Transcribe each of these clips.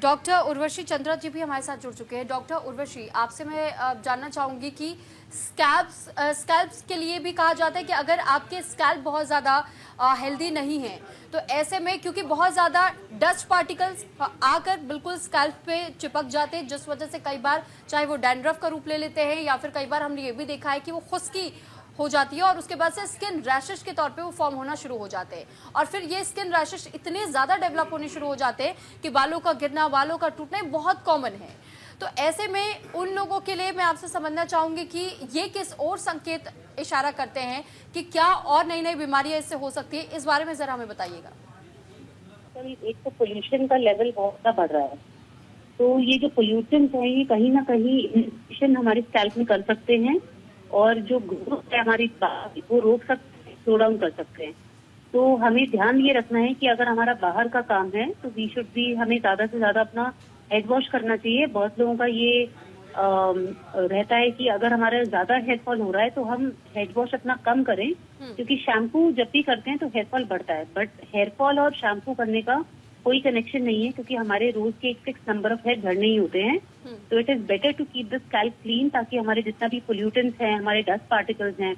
Doctor Urvashi Chandra जी भी हमारे साथ जुड़ चुके हैं। डॉक्टर उर्वशी, आपसे मैं जानना चाहूंगी कि स्कैल्प्स के लिए भी कहा जाता है कि अगर आपके स्कैल्प बहुत ज़्यादा हेल्दी नहीं है तो ऐसे में, क्योंकि बहुत ज़्यादा डस्ट पार्टिकल्स आकर बिल्कुल स्कैल्प पे चिपक जाते हैं, जिस वजह से कई बार चाहे वो डैंड्रफ का रूप ले लेते हैं या फिर कई बार हमने ये भी देखा है कि वो खुश्की हो जाती है और उसके बाद से स्किन रैशेस के तौर पे वो फॉर्म होना शुरू हो जाते हैं। और फिर ये स्किन रैशेस इतने ज़्यादा डेवलप होने शुरू हो जाते हैं कि बालों का गिरना, बालों का टूटना बहुत कॉमन है। तो ऐसे में उन लोगों के लिए मैं आपसे समझना चाहूंगी कि ये किस और संकेत इशारा करते हैं कि क्या और नई नई बीमारियां इससे हो सकती है, इस बारे में जरा हमें बताइएगा। एक तो पोल्यूशन का लेवल बहुत ज़्यादा बढ़ रहा है, तो ये जो पोल्यूशन है ये कहीं ना कहीं इन्फेक्शन हमारे स्कैल्प में कर सकते हैं और जो ग्रोथ है हमारी वो रोक सकते हैं, स्लो डाउन कर सकते हैं। तो हमें ध्यान ये रखना है कि अगर हमारा बाहर का काम है तो वी शुड भी, हमें ज्यादा से ज्यादा अपना हेड वॉश करना चाहिए। बहुत लोगों का ये रहता है कि अगर हमारा ज्यादा हेयर फॉल हो रहा है तो हम हेड वॉश अपना कम करें, क्योंकि शैम्पू जब भी करते हैं तो हेयर फॉल बढ़ता है। बट हेयर फॉल और शैम्पू करने का कोई कनेक्शन नहीं है, क्योंकि हमारे रोज के एक फिक्स नंबर ऑफ हेयर झड़ने ही होते हैं। तो it is better to keep the scalp clean, ताकि हमारे जितना भी पोल्यूटेंट्स हैं, हमारे डस्ट पार्टिकल्स हैं,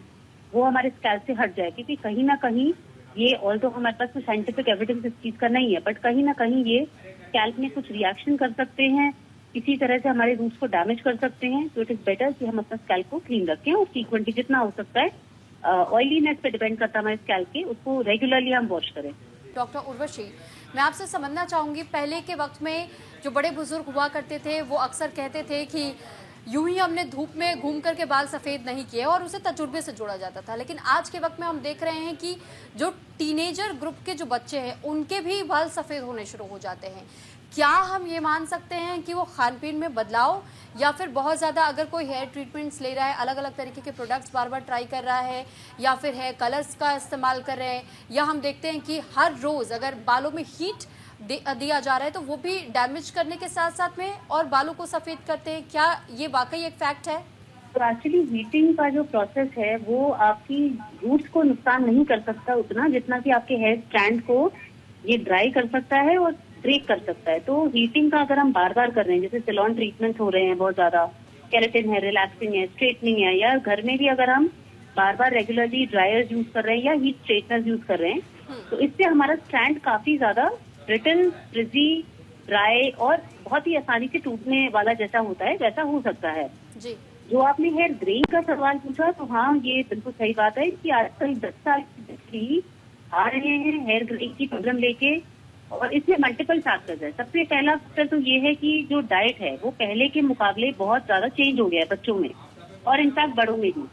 वो हमारे स्कैल्प से हट जाए। क्योंकि कहीं ना कहीं ये, ऑल्दो हमारे पास कोई साइंटिफिक एविडेंस इस चीज का नहीं है, बट कहीं ना कहीं ये स्कैल्प में कुछ रिएक्शन कर सकते हैं, किसी तरह से हमारे रूट्स को डैमेज कर सकते हैं। तो इट इज बेटर कि हम अपना स्कैल्प को क्लीन रखें और फ्रीक्वेंटली जितना हो सकता है, ऑयलीनेस पे डिपेंड करता है हमारे स्कैल्प के, उसको रेगुलरली हम वॉश करें। डॉक्टर उर्वशी, मैं आपसे समझना चाहूंगी, पहले के वक्त में जो बड़े बुजुर्ग हुआ करते थे वो अक्सर कहते थे कि यूं ही हमने धूप में घूम करके बाल सफ़ेद नहीं किए और उसे तजुर्बे से जोड़ा जाता था। लेकिन आज के वक्त में हम देख रहे हैं कि जो टीनेजर ग्रुप के जो बच्चे हैं उनके भी बाल सफ़ेद होने शुरू हो जाते हैं। क्या हम ये मान सकते हैं कि वो खान पीन में बदलाव, या फिर बहुत ज़्यादा अगर कोई हेयर ट्रीटमेंट्स ले रहा है, अलग अलग तरीके के प्रोडक्ट्स बार बार ट्राई कर रहा है, या फिर हेयर कलर्स का इस्तेमाल कर रहे हैं, या हम देखते हैं कि हर रोज़ अगर बालों में हीट दिया जा रहा है तो वो भी डैमेज करने के साथ साथ में और बालों को सफ़ेद करते हैं, क्या ये वाकई एक फैक्ट है? तो एक्चुअली हीटिंग का जो प्रोसेस है वो आपकी रूट्स को नुकसान नहीं कर सकता उतना, जितना कि आपके हेयर स्ट्रैंड को ये ड्राई कर सकता है और ब्रेक कर सकता है। तो हीटिंग का अगर हम बार बार कर रहे हैं, जैसे सैलून ट्रीटमेंट हो रहे हैं बहुत ज्यादा, केराटिन है, रिलैक्सिंग है, स्ट्रेटनिंग है, या घर में भी अगर हम बार बार रेगुलरली ड्रायर्स यूज कर रहे हैं या हीट स्ट्रेटनर्स यूज कर रहे हैं, तो इससे हमारा स्ट्रैंड काफी ज्यादा ब्रिटल, फ्रिजी, ड्राई और बहुत ही आसानी से टूटने वाला जैसा होता है वैसा हो सकता है जी। जो आपने हेयर ग्रेइंग का सवाल पूछा, तो हाँ ये बिल्कुल सही बात है कि आजकल 10 साल की आ रहे हैं हेयर ग्रेइंग की प्रॉब्लम लेके, और इसमें मल्टीपल फैक्टर्स है। सबसे पहला फैक्टर तो ये है कि जो डाइट है वो पहले के मुकाबले बहुत ज्यादा चेंज हो गया है बच्चों में और इनफैक्ट बड़ों में भी।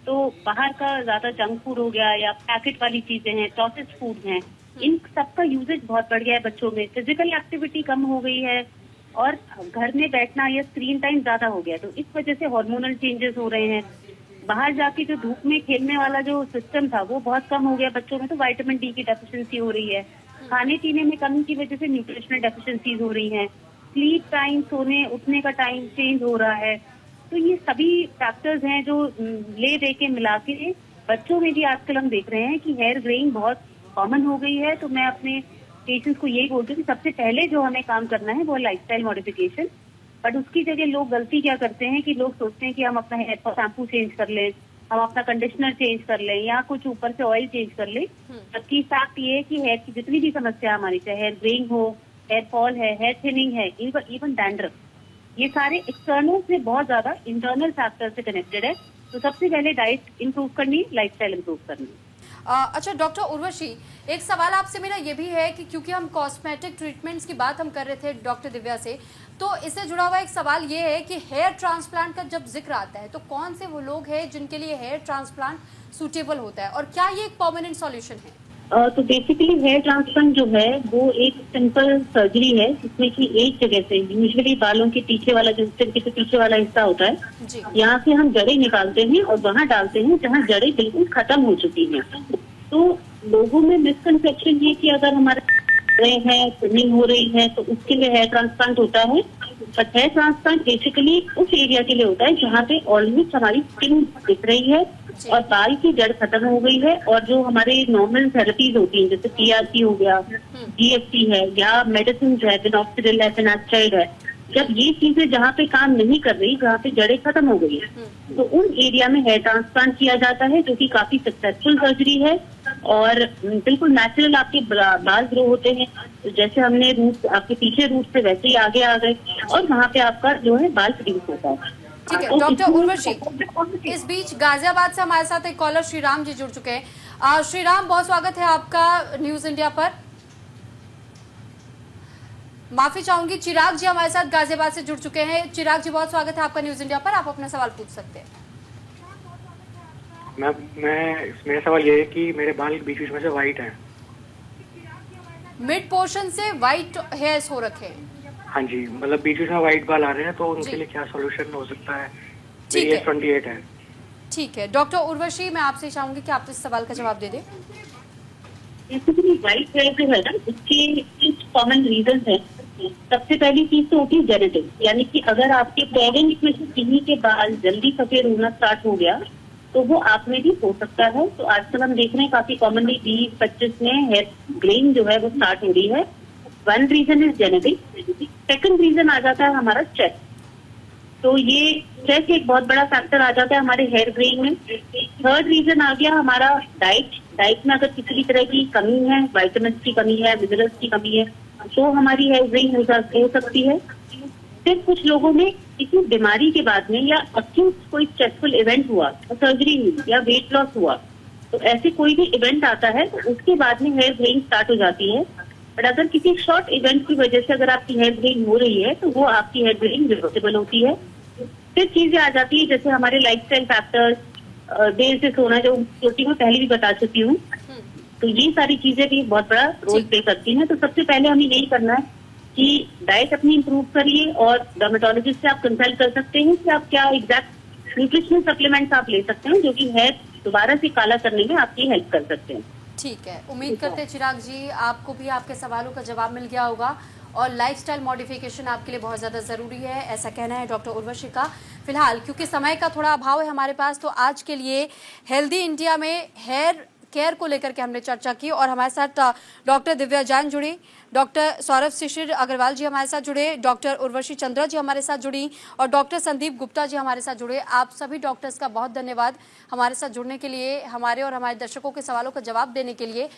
तो बाहर का ज्यादा जंक फूड हो गया या पैकेट वाली चीजें हैं, प्रोसेस्ड फूड हैं, इन सबका यूजेज बहुत बढ़ गया है बच्चों में। फिजिकल एक्टिविटी कम हो गई है और घर में बैठना या स्क्रीन टाइम ज्यादा हो गया है, तो इस वजह से हार्मोनल चेंजेस हो रहे हैं। बाहर जाके जो धूप में खेलने वाला जो सिस्टम था वो बहुत कम हो गया बच्चों में, तो विटामिन डी की डेफिशिएंसी हो रही है। खाने पीने में कमी की वजह से न्यूट्रिशनल डेफिशिएंसीज हो रही हैं। स्लीप टाइम, सोने उठने का टाइम चेंज हो रहा है। तो ये सभी फैक्टर्स हैं जो ले दे के मिला के बच्चों में भी आजकल हम देख रहे हैं कि हेयर ग्रेइंग बहुत कॉमन हो गई है। तो मैं अपने पेशेंट्स को यही बोलती हूँ कि सबसे पहले जो हमें काम करना है वो लाइफस्टाइल मॉडिफिकेशन। बट उसकी जगह लोग गलती क्या करते हैं कि लोग सोचते हैं कि हम अपना हेयर शैम्पू चेंज कर लें, हम अपना कंडीशनर चेंज कर लें या कुछ ऊपर से ऑयल चेंज कर लें। जबकि फैक्ट ये है कि हेयर की जितनी भी समस्या हमारी, चाहे हेयर ग्रेइंग हो, हेयर फॉल है, हेयर थिनिंग है, इवन डैंड्रफ, ये सारे एक्सटर्नल से बहुत ज्यादा इंटरनल फैक्टर से कनेक्टेड है। तो सबसे पहले डाइट इंप्रूव करनी, लाइफस्टाइल इंप्रूव करनी। अच्छा डॉक्टर उर्वशी, एक सवाल आपसे मेरा ये भी है कि क्योंकि हम कॉस्मेटिक ट्रीटमेंट्स की बात हम कर रहे थे डॉक्टर दिव्या से, तो इससे जुड़ा हुआ एक सवाल ये है कि हेयर ट्रांसप्लांट का जब जिक्र आता है तो कौन से वो लोग हैं जिनके लिए हेयर ट्रांसप्लांट सूटेबल होता है और क्या ये एक परमानेंट सॉल्यूशन है? तो बेसिकली हेयर ट्रांसप्लांट जो है वो एक सिंपल सर्जरी है, जिसमें कि एक जगह से, यूजुअली बालों के पीछे वाला जो सिर के पीछे वाला हिस्सा होता है, यहाँ से हम जड़ें निकालते हैं और वहाँ डालते हैं जहाँ जड़ें बिल्कुल खत्म हो चुकी हैं। तो लोगों में मिसकंसेप्शन ये कि अगर हमारे रहे हैं, स्विमिंग हो रही है तो उसके लिए हेयर ट्रांसप्लांट होता है। बट हेयर ट्रांसप्लांट बेसिकली उस एरिया के लिए होता है जहाँ पे ऑलमोस्ट हमारी स्किन दिख रही है जी। और बाल की जड़ खत्म हो गई है। और जो हमारे नॉर्मल थेरेपीज होती हैं, जैसे PRP हो गया, GFT है, या मेडिसिन है, फिनॉक्सिडिल है, फिनास्टाइड है, जब ये चीजें जहाँ पे काम नहीं कर रही, जहाँ पे जड़ें खत्म हो गई है, तो उन एरिया में हेयर ट्रांसप्लांट किया जाता है, जो कि काफी सक्सेसफुल सर्जरी है। और बिल्कुल नेचुरल आपके बाल ग्रो होते हैं। तो जैसे हमने रूट आपके पीछे रूट से वैसे ही आगे आ गए, और वहाँ पे आपका जो है बाल प्रोड्यूस होता है। ठीक है तो डॉक्टर इसमें- उर्वशी, इस बीच गाजियाबाद से हमारे साथ एक कॉलर श्रीराम जी जुड़ चुके हैं। श्रीराम, बहुत स्वागत है आपका न्यूज इंडिया पर। माफी चाहूंगी, चिराग जी हमारे साथ गाजियाबाद से जुड़ चुके हैं। चिराग जी, बहुत स्वागत है आपका न्यूज इंडिया पर, आप अपना सवाल पूछ सकते हैं। मेरा सवाल ये है कि मेरे बाल बीच बीच में से वाइट हैं। मिड पोर्शन से व्हाइट हेयर्स हो रखे हैं। हाँ जी, मतलब बीच बीच में वाइट बाल आ रहे हैं, तो जी। उनके लिए क्या सॉल्यूशन हो सकता है? ठीक मेरी है। 28 है। ठीक है डॉक्टर उर्वशी, मैं आपसे चाहूंगी कि आप इस सवाल का जवाब दे दें। बेसिकली व्हाइट हेयर जो है ना, उसके कुछ कॉमन रीजन है। सबसे पहली चीज तो होती है जेनेटिक्स, यानी कि अगर आपके पेरेंट्स में से किन्हीं के बाल जल्दी सफेद होना स्टार्ट हो गया, तो वो आप में भी हो सकता है। तो आजकल हम देख रहे हैं काफी कॉमनली 20-25 में हेयर ग्रेइंग जो है वो स्टार्ट हो रही है। One reason is genetics. Second reason आ जाता है हमारा स्ट्रेस। तो ये स्ट्रेस एक बहुत बड़ा फैक्टर आ जाता है हमारे हेयर ग्रेइंग में। थर्ड रीजन आ गया हमारा डाइट में अगर किसी भी तरह की कमी है, विटामिन की कमी है, मिनरल्स की कमी है, तो हमारी हेयर ग्रेइंग हो सकती है। फिर कुछ लोगों में किसी बीमारी के बाद में, या अक्यूट कोई स्ट्रेसफुल इवेंट हुआ, सर्जरी हुई, या वेट लॉस हुआ, तो ऐसे कोई भी इवेंट आता है तो उसके बाद में हेयर ग्रेइंग स्टार्ट हो जाती है। बट अगर किसी शॉर्ट इवेंट की वजह से अगर आपकी हेयर ग्रेइंग हो रही है, तो वो आपकी हेयर ग्रेइंग रिवर्सिबल होती है। फिर चीजें आ जाती है जैसे हमारे लाइफस्टाइल फैक्टर्स, देर से सोना, जो छोटी मैं पहले भी बता चुकी हूँ। तो ये सारी चीजें भी बहुत बड़ा रोल प्ले करती हैं। तो सबसे पहले हमें यही करना है कि डाइट अपनी इम्प्रूव करिए, और डर्मेटोलॉजिस्ट से आप कंसल्ट कर सकते हैं कि आप क्या एग्जैक्ट न्यूट्रिशनल सप्लीमेंट्स आप ले सकते हैं, जो कि हेयर दोबारा से काला करने में आपकी हेल्प कर सकते हैं। ठीक है, उम्मीद करते हैं चिराग जी आपको भी आपके सवालों का जवाब मिल गया होगा, और लाइफस्टाइल मॉडिफिकेशन आपके लिए बहुत ज़्यादा ज़रूरी है, ऐसा कहना है डॉक्टर उर्वशी का। फिलहाल क्योंकि समय का थोड़ा अभाव है हमारे पास, तो आज के लिए हेल्दी इंडिया में हेयर केयर को लेकर के हमने चर्चा की, और हमारे साथ डॉक्टर दिव्या जैन जुड़ी, डॉक्टर सौरभ शिशिर अग्रवाल जी हमारे साथ जुड़े, डॉक्टर उर्वशी चंद्रा जी हमारे साथ जुड़ी, और डॉक्टर संदीप गुप्ता जी हमारे साथ जुड़े। आप सभी डॉक्टर्स का बहुत धन्यवाद हमारे साथ जुड़ने के लिए, हमारे और हमारे दर्शकों के सवालों का जवाब देने के लिए।